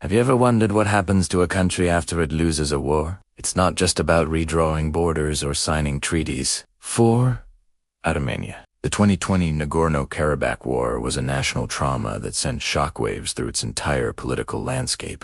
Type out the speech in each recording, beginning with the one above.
Have you ever wondered what happens to a country after it loses a war? It's not just about redrawing borders or signing treaties. For Armenia, the 2020 Nagorno-Karabakh War was a national trauma that sent shockwaves through its entire political landscape.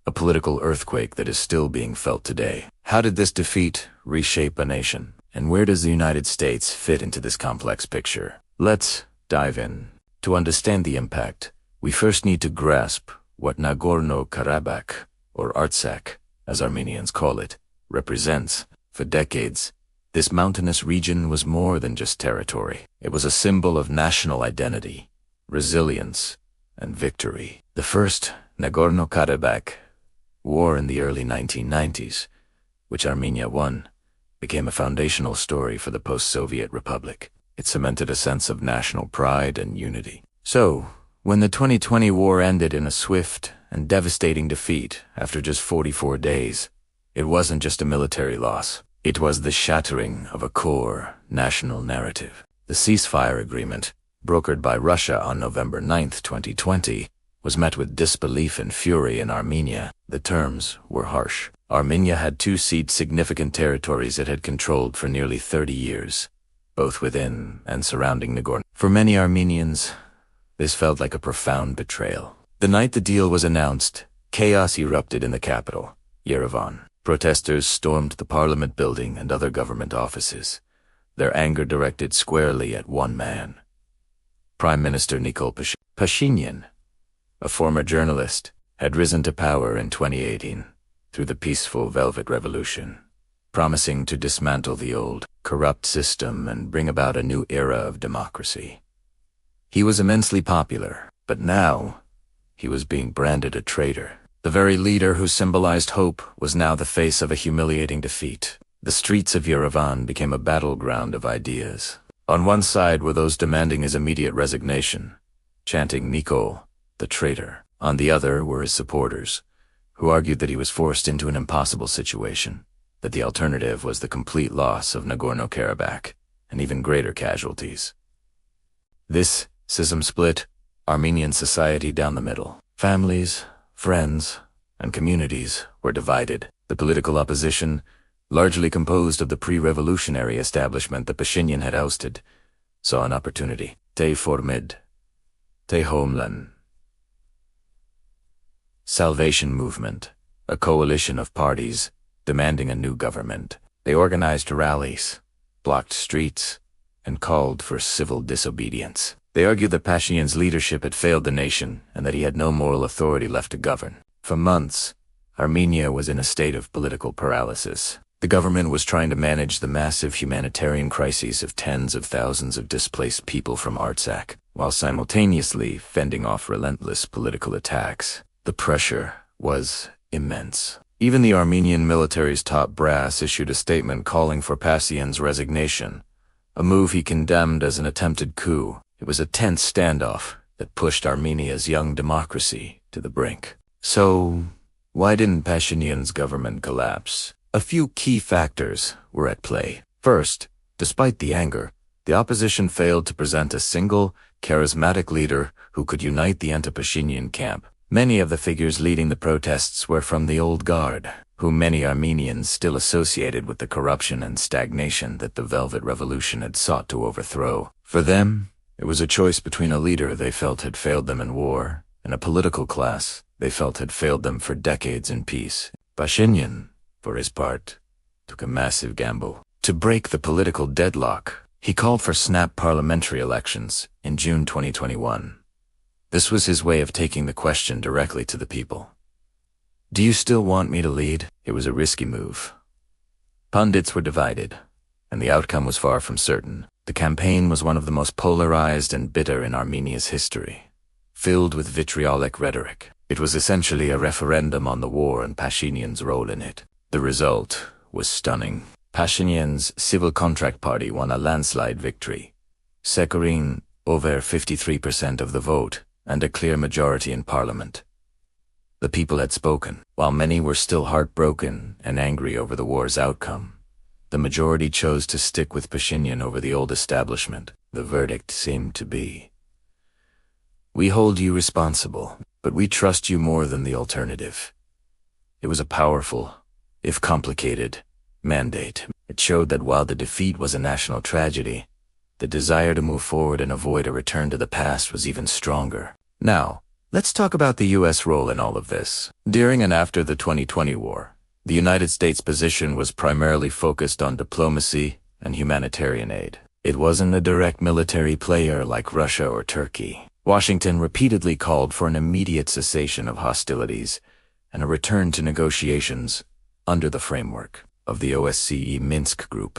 A political earthquake that is still being felt today. How did this defeat reshape a nation? And where does the United States fit into this complex picture? Let's dive in. To understand the impact, we first need to grasp what Nagorno-Karabakh, or Artsakh, as Armenians call it, represents. For decades, this mountainous region was more than just territory. It was a symbol of national identity, resilience, and victory. The first Nagorno-Karabakh War in the early 1990s, which Armenia won, became a foundational story for the post-Soviet republic. It cemented a sense of national pride and unity. So, when the 2020 war ended in a swift and devastating defeat after just 44 days, it wasn't just a military loss. It was the shattering of a core national narrative. The ceasefire agreement, brokered by Russia on November 9, 2020, was met with disbelief and fury in Armenia. The terms were harsh. Armenia had to cede significant territories it had controlled for nearly 30 years, both within and surrounding Nagorno. For many Armenians, this felt like a profound betrayal. The night the deal was announced, chaos erupted in the capital, Yerevan. Protesters stormed the parliament building and other government offices, their anger directed squarely at one man. Prime Minister Nikol Pashinyan, a former journalist, had risen to power in 2018 through the peaceful Velvet Revolution, promising to dismantle the old, corrupt system and bring about a new era of democracy. He was immensely popular, but now he was being branded a traitor. The very leader who symbolized hope was now the face of a humiliating defeat. The streets of Yerevan became a battleground of ideas. On one side were those demanding his immediate resignation, chanting Nikol, the traitor. On the other were his supporters, who argued that he was forced into an impossible situation, that the alternative was the complete loss of Nagorno-Karabakh and even greater casualties. This schism split Armenian society down the middle. Families, friends, and communities were divided. The political opposition, largely composed of the pre-revolutionary establishment that Pashinyan had ousted, saw an opportunity. Te Formid, Te Homeland, Salvation Movement, a coalition of parties demanding a new government. They organized rallies, blocked streets, and called for civil disobedience. They argued that Pashinyan's leadership had failed the nation and that he had no moral authority left to govern. For months, Armenia was in a state of political paralysis. The government was trying to manage the massive humanitarian crises of tens of thousands of displaced people from Artsakh, while simultaneously fending off relentless political attacks. The pressure was immense. Even the Armenian military's top brass issued a statement calling for Pashinyan's resignation, a move he condemned as an attempted coup. It was a tense standoff that pushed Armenia's young democracy to the brink. So, why didn't Pashinyan's government collapse? A few key factors were at play. First, despite the anger, the opposition failed to present a single, charismatic leader who could unite the anti-Pashinyan camp. Many of the figures leading the protests were from the old guard, whom many Armenians still associated with the corruption and stagnation that the Velvet Revolution had sought to overthrow. For them, it was a choice between a leader they felt had failed them in war and a political class they felt had failed them for decades in peace. Pashinyan, for his part, took a massive gamble. To break the political deadlock, he called for snap parliamentary elections in June 2021. This was his way of taking the question directly to the people. Do you still want me to lead? It was a risky move. Pundits were divided, and the outcome was far from certain. The campaign was one of the most polarized and bitter in Armenia's history, filled with vitriolic rhetoric. It was essentially a referendum on the war and Pashinyan's role in it. The result was stunning. Pashinyan's Civil Contract Party won a landslide victory, securing over 53% of the vote and a clear majority in parliament. The people had spoken. While many were still heartbroken and angry over the war's outcome, the majority chose to stick with Pashinyan over the old establishment. The verdict seemed to be, "We hold you responsible." but we trust you more than the alternative. It was a powerful, if complicated, mandate. It showed that while the defeat was a national tragedy, the desire to move forward and avoid a return to the past was even stronger. Now, let's talk about the U.S. role in all of this. During and after the 2020 war, the United States' position was primarily focused on diplomacy and humanitarian aid. It wasn't a direct military player like Russia or Turkey. Washington repeatedly called for an immediate cessation of hostilities and a return to negotiations under the framework of the OSCE Minsk Group,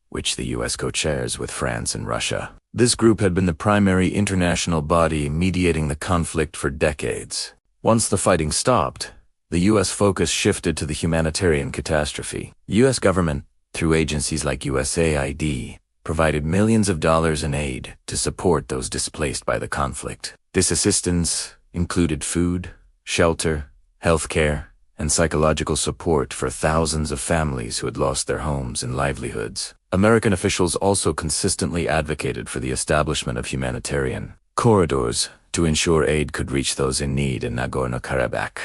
which the U.S. co-chairs with France and Russia. This group had been the primary international body mediating the conflict for decades. Once the fighting stopped, the U.S. focus shifted to the humanitarian catastrophe. The U.S. government, through agencies like USAID, provided millions of dollars in aid to support those displaced by the conflict. This assistance included food, shelter, healthcare, and psychological support for thousands of families who had lost their homes and livelihoods. American officials also consistently advocated for the establishment of humanitarian corridors to ensure aid could reach those in need in Nagorno-Karabakh,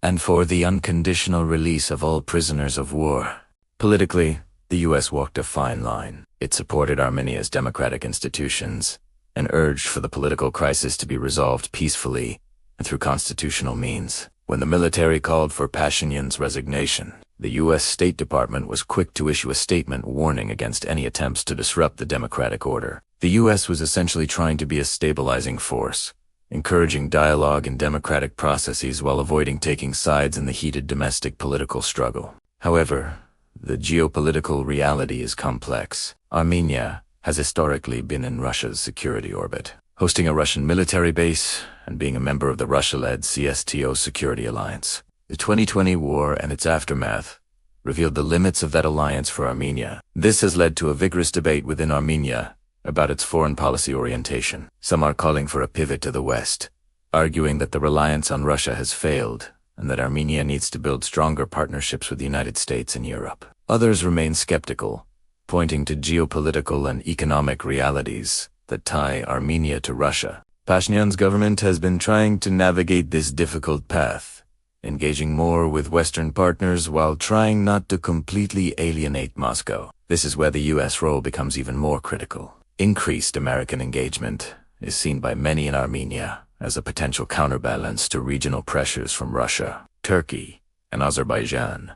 and for the unconditional release of all prisoners of war. Politically, the U.S. walked a fine line. It supported Armenia's democratic institutions and urged for the political crisis to be resolved peacefully and through constitutional means. When the military called for Pashinyan's resignation, the U.S. State Department was quick to issue a statement warning against any attempts to disrupt the democratic order. The U.S. was essentially trying to be a stabilizing force, encouraging dialogue and democratic processes while avoiding taking sides in the heated domestic political struggle. However, the geopolitical reality is complex. Armenia has historically been in Russia's security orbit, hosting a Russian military base and being a member of the Russia-led CSTO security alliance. The 2020 war and its aftermath revealed the limits of that alliance for Armenia. This has led to a vigorous debate within Armenia about its foreign policy orientation. Some are calling for a pivot to the West, arguing that the reliance on Russia has failed and that Armenia needs to build stronger partnerships with the United States and Europe. Others remain skeptical, pointing to geopolitical and economic realities that tie Armenia to Russia. Pashinyan's government has been trying to navigate this difficult path, engaging more with Western partners while trying not to completely alienate Moscow. This is where the U.S. role becomes even more critical. Increased American engagement is seen by many in Armenia as a potential counterbalance to regional pressures from Russia, Turkey, and Azerbaijan.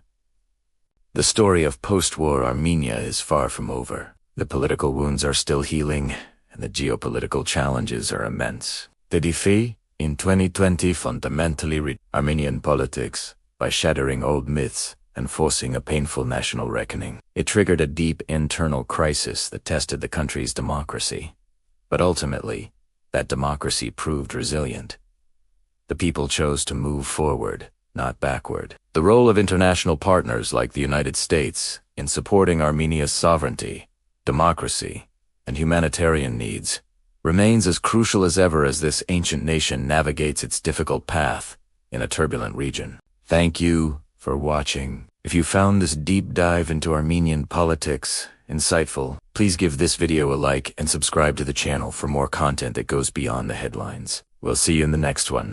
The story of post-war Armenia is far from over. The political wounds are still healing, and the geopolitical challenges are immense. The defeat in 2020 fundamentally redefined Armenian politics by shattering old myths and forcing a painful national reckoning. It triggered a deep internal crisis that tested the country's democracy. But ultimately, that democracy proved resilient. The people chose to move forward, not backward. The role of international partners like the United States in supporting Armenia's sovereignty, democracy, and humanitarian needs remains as crucial as ever as this ancient nation navigates its difficult path in a turbulent region. Thank you for watching. If you found this deep dive into Armenian politics insightful, please give this video a like and subscribe to the channel for more content that goes beyond the headlines. We'll see you in the next one.